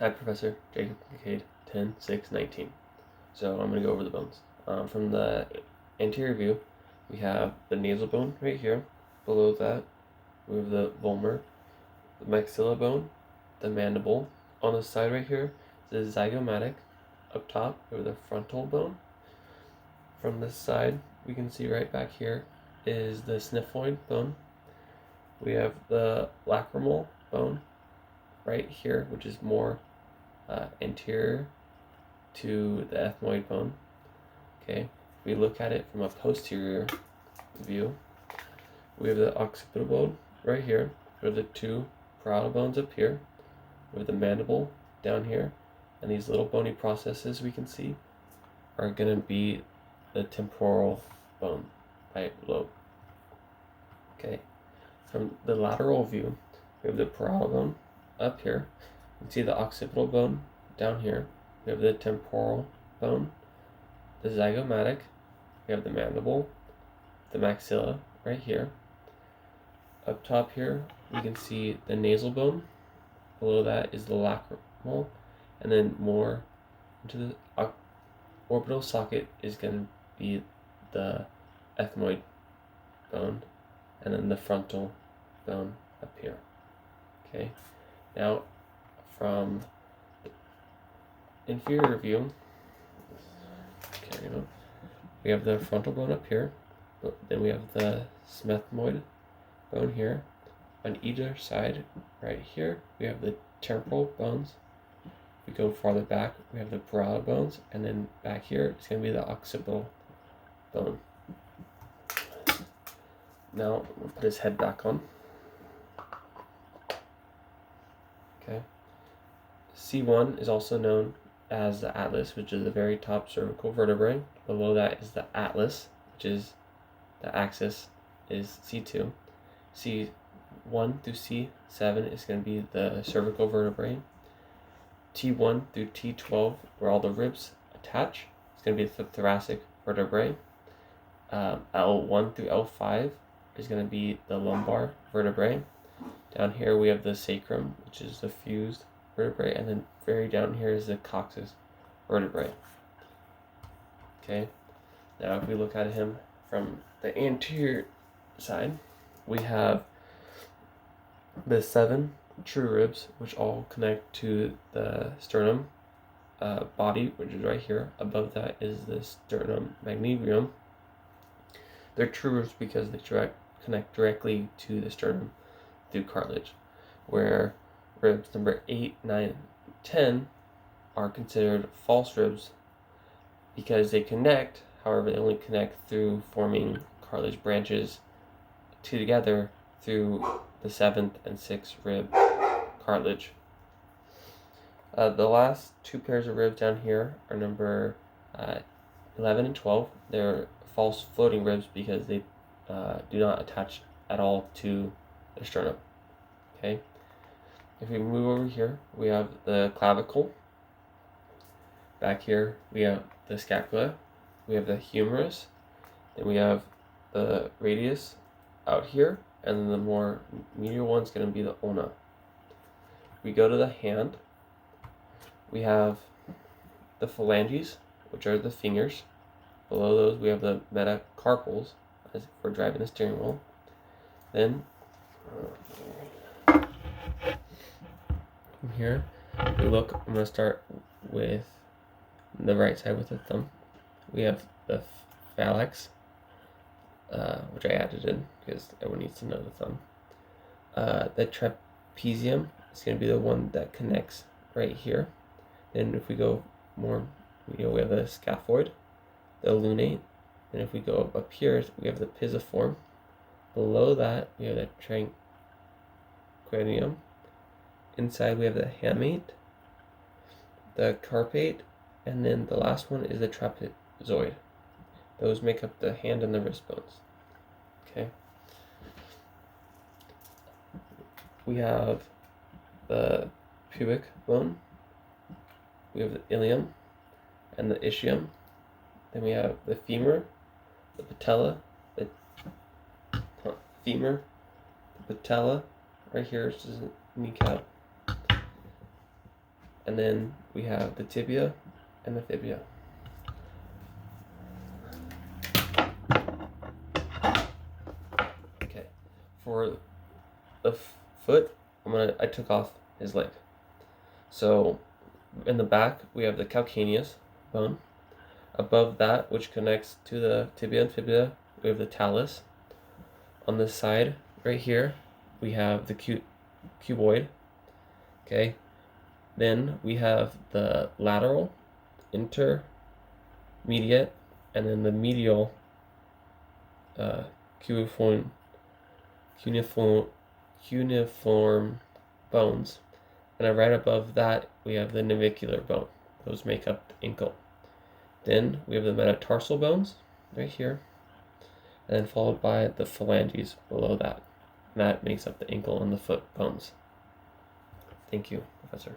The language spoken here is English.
Hi, Professor Jacob Kincaid, 10-6-19. So I'm going to go over the bones. From the anterior view, we have the nasal bone right here. Below that, we have the vomer, the maxilla bone, the mandible. On the side right here is the zygomatic. Up top, we have the frontal bone. From this side, we can see right back here is the symphyoid bone. We have the lacrimal bone right here, which is more anterior to the ethmoid bone. Okay, if we look at it from a posterior view, we have the occipital bone right here. We have the two parietal bones up here. We have the mandible down here, and these little bony processes we can see are going to be the temporal bone right below. Okay, from the lateral view, we have the parietal bone up here. You can see the occipital bone down here. We have the temporal bone, the zygomatic. We have the mandible, the maxilla right here. Up top here, we can see the nasal bone. Below that is the lacrimal, and then more into the orbital socket is going to be the ethmoid bone, and then the frontal bone up here. Okay, now from the inferior view, we have the frontal bone up here, but then we have the symphyoid bone here. On either side, right here, we have the temporal bones. If we go farther back, we have the parietal bones, and then back here, it's going to be the occipital bone. Now, we'll put his head back on. Okay. C1 is also known as the atlas, which is the very top cervical vertebrae. Below that is the atlas, which is the axis is C2. C1 through C7 is going to be the cervical vertebrae. T1 through T12, where all the ribs attach, is going to be the thoracic vertebrae. L1 through L5 is going to be the lumbar vertebrae. Down here we have the sacrum, which is the fused vertebrae, and then very down here is the coccyx vertebrae. Okay, now if we look at him from the anterior side, we have the 7 true ribs, which all connect to the sternum body, which is right here. Above that is the sternum magnum. They're true ribs because they connect directly to the sternum through cartilage, where ribs number 8, 9, 10 are considered false ribs because they connect, however they only connect through forming cartilage branches together through the 7th and 6th rib cartilage. The last 2 pairs of ribs down here are number 11 and 12. They're false floating ribs because they do not attach at all to the sternum. Okay. If we move over here, we have the clavicle. Back here, we have the scapula. We have the humerus. Then we have the radius out here, and then the more medial one's going to be the ulna. We go to the hand. We have the phalanges, which are the fingers. Below those, we have the metacarpals, as if we're driving the steering wheel. Then, from here, if we look, I'm going to start with the right side with the thumb. We have the phalanx, which I added in because everyone needs to know the thumb. The trapezium is going to be the one that connects right here. Then if we go more, we have the scaphoid, the lunate. And if we go up here, we have the pisiform. Below that, we have the tranquinium. Inside, we have the hamate, the carpate, and then the last one is the trapezoid. Those make up the hand and the wrist bones. Okay. We have the pubic bone. We have the ilium and the ischium. Then we have the femur, the patella, the femur, the patella, right here, which is a kneecap. and then we have the tibia and the fibia. Okay, for the foot, I took off his leg. So in the back we have the calcaneus bone. Above that, which connects to the tibia and fibula, we have the talus. On this side, right here, we have the cuboid. Okay. Then we have the lateral, intermediate, and then the medial cuneiform bones. And right above that, we have the navicular bone. Those make up the ankle. Then we have the metatarsal bones right here, and then followed by the phalanges below that. And that makes up the ankle and the foot bones. Thank you, Professor.